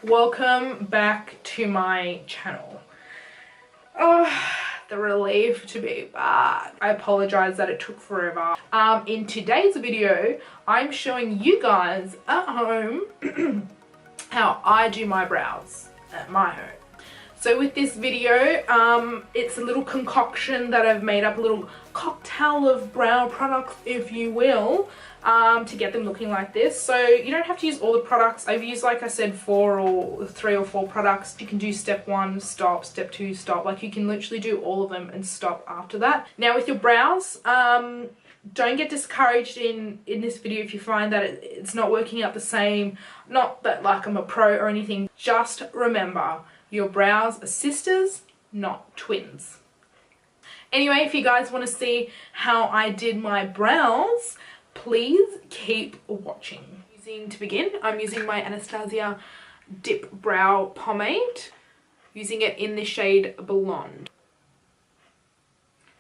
Welcome back to my channel. Oh, the relief to be back. I apologize that it took forever. In today's video, I'm showing you guys at home how I do my brows at my home. So with this video, it's a little concoction that I've made up, a little cocktail of brow products, if you will, to get them looking like this. So you don't have to use all the products. I've used, like I said, 3 or 4 products. You can do step 1, stop, step 2, stop. Like you can literally do all of them and stop after that. Now with your brows, don't get discouraged in this video if you find that it's not working out the same. Not that like I'm a pro or anything. Just remember, your brows are sisters, not twins. Anyway, if you guys want to see how I did my brows, please keep watching. To begin, I'm using my ANASTASIA Dip Brow Pomade, using it in the shade Blonde.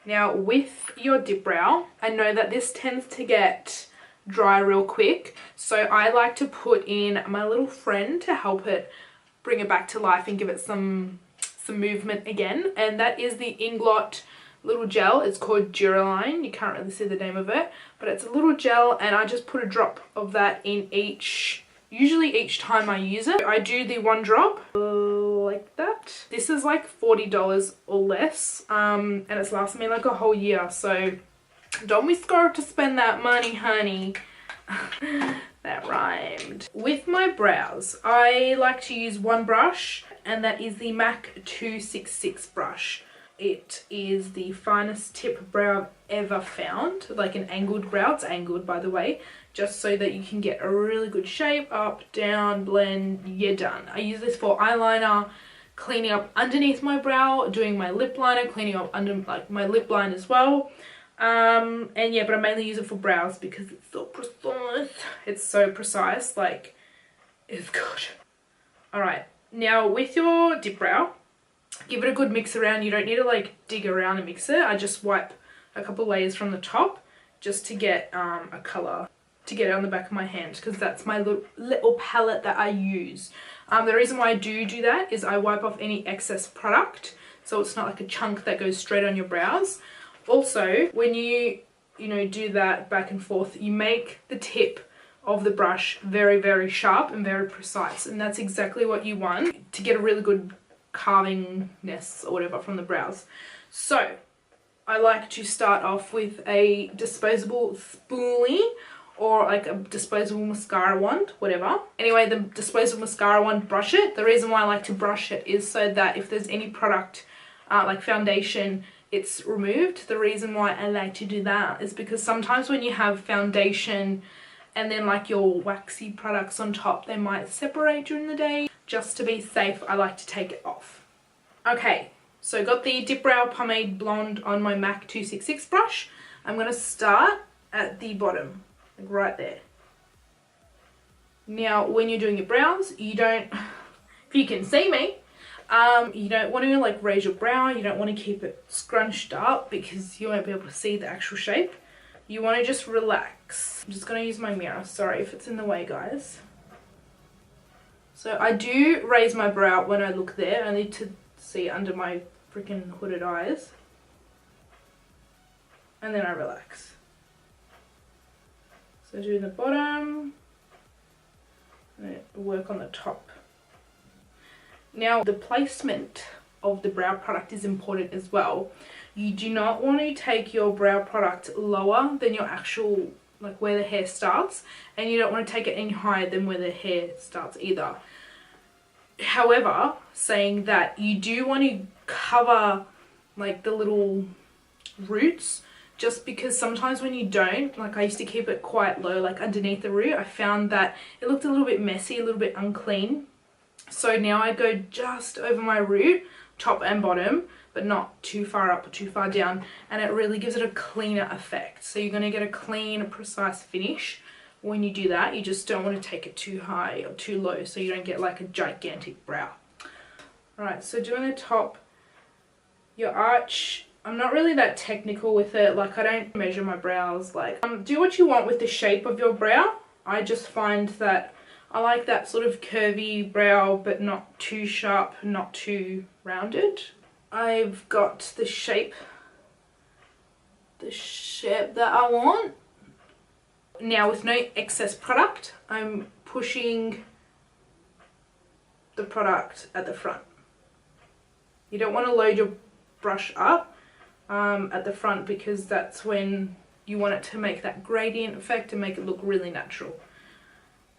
Now with your dip brow, I know that this tends to get dry real quick, so I like to put in my little friend to help it bring it back to life and give it some movement again, and that is the Inglot little gel. It's called Duraline. You can't really see the name of it, but it's a little gel, and I just put a drop of that in usually each time I use it. I do the 1 drop like that. This is like $40 or less, and it's lasted me like a whole year, so don't be scared to spend that money, honey. That rhymed. With my brows, I like to use one brush, and that is the MAC 266 brush. It is the finest tip brow I've ever found, like an angled brow. It's angled, by the way, just so that you can get a really good shape, up, down, blend, you're done. I use this for eyeliner, cleaning up underneath my brow, doing my lip liner, cleaning up under like my lip line as well. And yeah, but I mainly use it for brows because it's so precise. It's so precise, like, it's good. Alright, now with your dip brow, give it a good mix around. You don't need to like dig around and mix it. I just wipe a couple layers from the top just to get a colour, to get it on the back of my hand, because that's my little palette that I use. The reason why I do that is I wipe off any excess product, so it's not like a chunk that goes straight on your brows. Also, when you do that back and forth, you make the tip of the brush very, very sharp and very precise, and that's exactly what you want to get a really good carvingness or whatever from the brows. So I like to start off with a disposable spoolie or like a disposable mascara wand, whatever. Anyway, the disposable mascara wand, brush it. The reason why I like to brush it is so that if there's any product like foundation, it's removed. The reason why I like to do that is because sometimes when you have foundation and then like your waxy products on top, they might separate during the day. Just to be safe, I like to take it off. Okay, so got the Dip Brow Pomade Blonde on my MAC 266 brush. I'm going to start at the bottom, like right there. Now, when you're doing your brows, you don't, if you can see me, you don't want to like raise your brow. You don't want to keep it scrunched up because you won't be able to see the actual shape. You want to just relax. I'm just going to use my mirror. Sorry if it's in the way, guys. So I do raise my brow when I look there, only to see under my freaking hooded eyes. And then I relax. So do the bottom, and work on the top. Now the placement of the brow product is important as well. You do not want to take your brow product lower than your actual, like where the hair starts, and you don't want to take it any higher than where the hair starts either. However, saying that, you do want to cover like the little roots, just because sometimes when you don't, like I used to keep it quite low, like underneath the root, I found that it looked a little bit messy, a little bit unclean. So now I go just over my root, top and bottom, but not too far up or too far down, and it really gives it a cleaner effect. So you're going to get a clean, precise finish when you do that. You just don't want to take it too high or too low so you don't get like a gigantic brow. Alright, so doing the top, your arch, I'm not really that technical with it. Like I don't measure my brows. Like do what you want with the shape of your brow. I just find that I like that sort of curvy brow, but not too sharp, not too rounded. I've got the shape that I want. Now with no excess product, I'm pushing the product at the front. You don't want to load your brush up at the front, because that's when you want it to make that gradient effect and make it look really natural.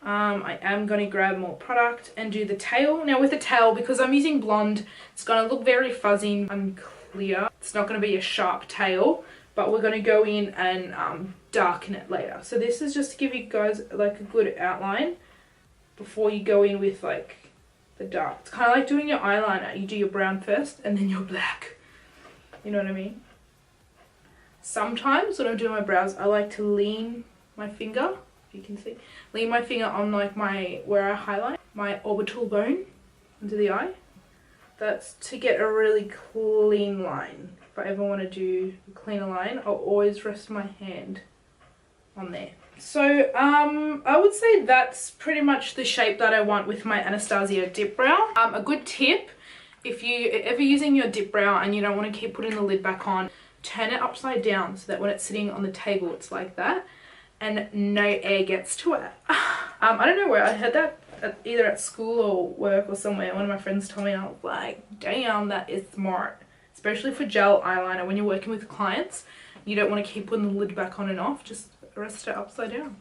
I am going to grab more product and do the tail. Now with the tail, because I'm using blonde, it's going to look very fuzzy and unclear. It's not going to be a sharp tail, but we're going to go in and darken it later. So this is just to give you guys like a good outline before you go in with like the dark. It's kind of like doing your eyeliner. You do your brown first and then your black. You know what I mean? Sometimes when I'm doing my brows, I like to lean my finger, if you can see, lean my finger on like where I highlight, my orbital bone under the eye. That's to get a really clean line. If I ever want to do a cleaner line, I'll always rest my hand on there. So I would say that's pretty much the shape that I want with my Anastasia dip brow. A good tip, if you're ever using your dip brow and you don't want to keep putting the lid back on, turn it upside down so that when it's sitting on the table it's like that and no air gets to it. I don't know where I heard that, either at school or work or somewhere. One of my friends told me, and I was like, damn, that is smart. Especially for gel eyeliner, when you're working with clients, you don't want to keep putting the lid back on and off, just rest it upside down.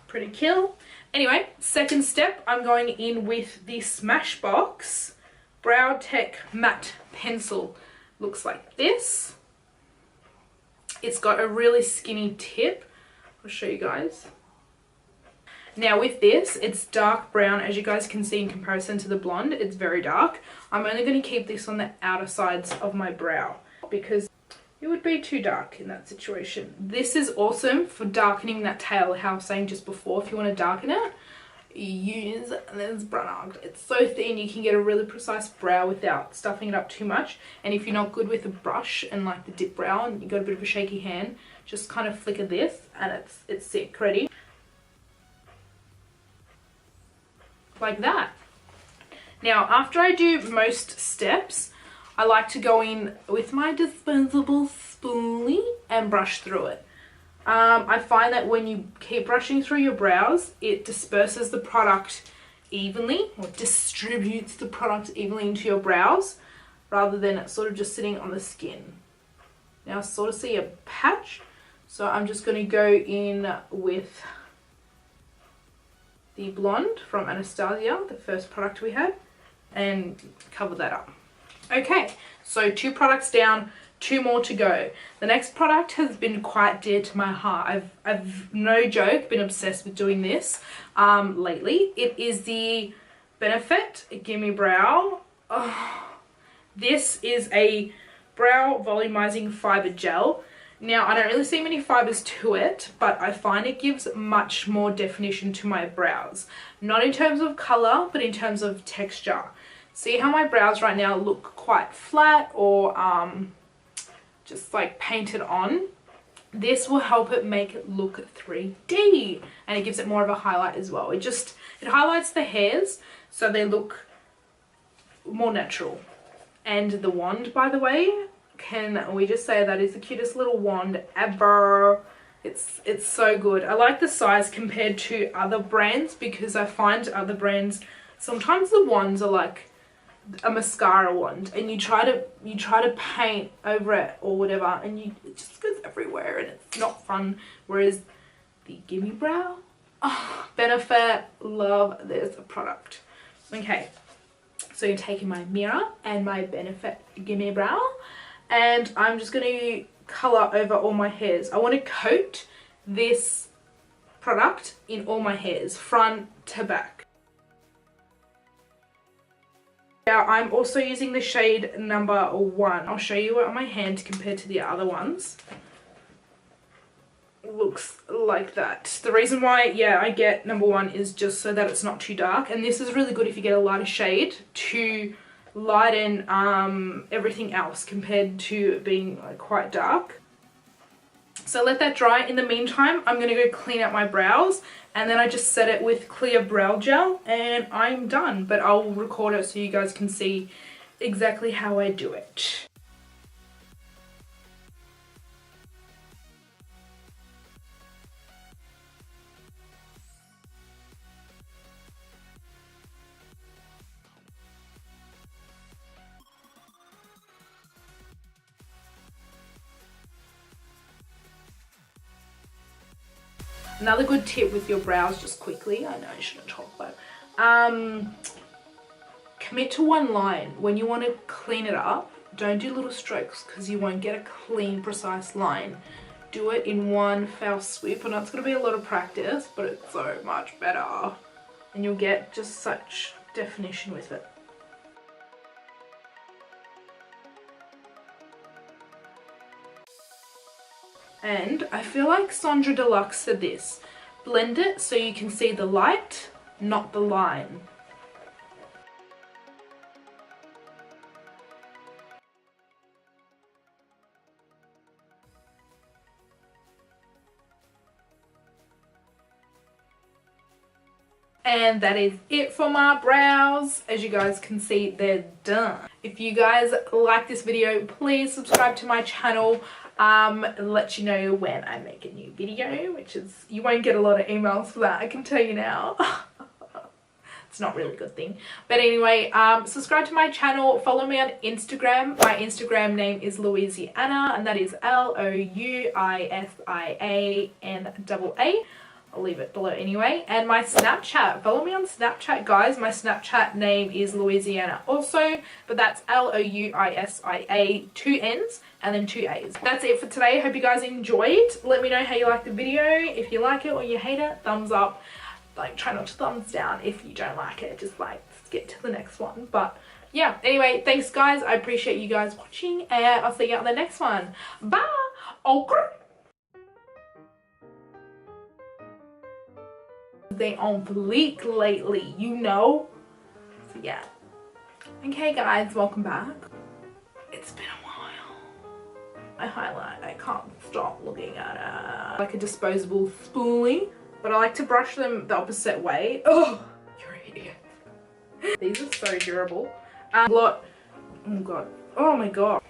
Pretty kill. Anyway, second step, I'm going in with the Smashbox Brow Tech Matte Pencil. Looks like this. It's got a really skinny tip. I'll show you guys. Now with this, it's dark brown, as you guys can see in comparison to the blonde. It's very dark. I'm only going to keep this on the outer sides of my brow because it would be too dark in that situation. This is awesome for darkening that tail, how I was saying just before. If you want to darken it, use this product. It's so thin, you can get a really precise brow without stuffing it up too much. And if you're not good with a brush and like the dip brow and you got a bit of a shaky hand, just kind of flicker this and it's sick. Ready? Like that. Now after I do most steps, I like to go in with my disposable spoolie and brush through it. I find that when you keep brushing through your brows, it disperses the product evenly, or distributes the product evenly into your brows, rather than it sort of just sitting on the skin. Now I sort of see a patch, so I'm just going to go in with the blonde from Anastasia, the first product we had, and cover that up. Okay, so 2 products down, 2 more to go. The next product has been quite dear to my heart. I've no joke, been obsessed with doing this lately. It is the Benefit Gimme Brow. Oh, this is a brow volumizing fiber gel. Now, I don't really see many fibers to it, but I find it gives much more definition to my brows. Not in terms of color, but in terms of texture. See how my brows right now look quite flat or just like painted on? This will help it make it look 3D, and it gives it more of a highlight as well. It highlights the hairs so they look more natural. And the wand, by the way, can we just say that is the cutest little wand ever. It's so good. I like the size compared to other brands, because I find other brands, sometimes the wands are like a mascara wand and you try to paint over it or whatever, and it just goes everywhere and it's not fun. Whereas the Gimme Brow, oh, Benefit, love this product. Okay, so you're taking my mirror and my Benefit Gimme Brow, and I'm just going to colour over all my hairs. I want to coat this product in all my hairs, front to back. Now I'm also using the shade number 1. I'll show you it on my hand compared to the other ones. It looks like that. The reason why, yeah, I get number 1 is just so that it's not too dark. And this is really good if you get a lighter shade to lighten everything else compared to it being like quite dark. So let that dry. In the meantime, I'm going to go clean out my brows, and then I just set it with clear brow gel and I'm done. But I'll record it so you guys can see exactly how I do it. Another good tip with your brows, just quickly, I know I shouldn't talk, but commit to one line. When you want to clean it up, don't do little strokes because you won't get a clean, precise line. Do it in one foul swoop. I know it's going to be a lot of practice, but it's so much better. And you'll get just such definition with it. And I feel like Sandra Deluxe said this, blend it so you can see the light, not the line. And that is it for my brows. As you guys can see, they're done. If you guys like this video, please subscribe to my channel. Let you know when I make a new video, which is, you won't get a lot of emails for that, I can tell you now. It's not really a good thing. But anyway, subscribe to my channel, follow me on Instagram. My Instagram name is Louisianaa, and that is LOUISIANAA. I'll leave it below anyway. And my Snapchat, follow me on Snapchat, guys. My Snapchat name is Louisianaa also, but that's LOUISIA, 2 N's and then 2 A's. That's it for today. Hope you guys enjoyed. Let me know how you like the video. If you like it or you hate it, thumbs up. Like, try not to thumbs down if you don't like it. Just like, skip to the next one. But yeah, anyway, thanks guys. I appreciate you guys watching, and I'll see you on the next one. Bye. Okay. They on fleek lately, you know. So yeah. Okay guys, welcome back. It's been a while. I highlight, I can't stop looking at it. Like a disposable spoolie, but I like to brush them the opposite way. Oh, you're an idiot. These are so durable. Inglot, oh god, oh my god.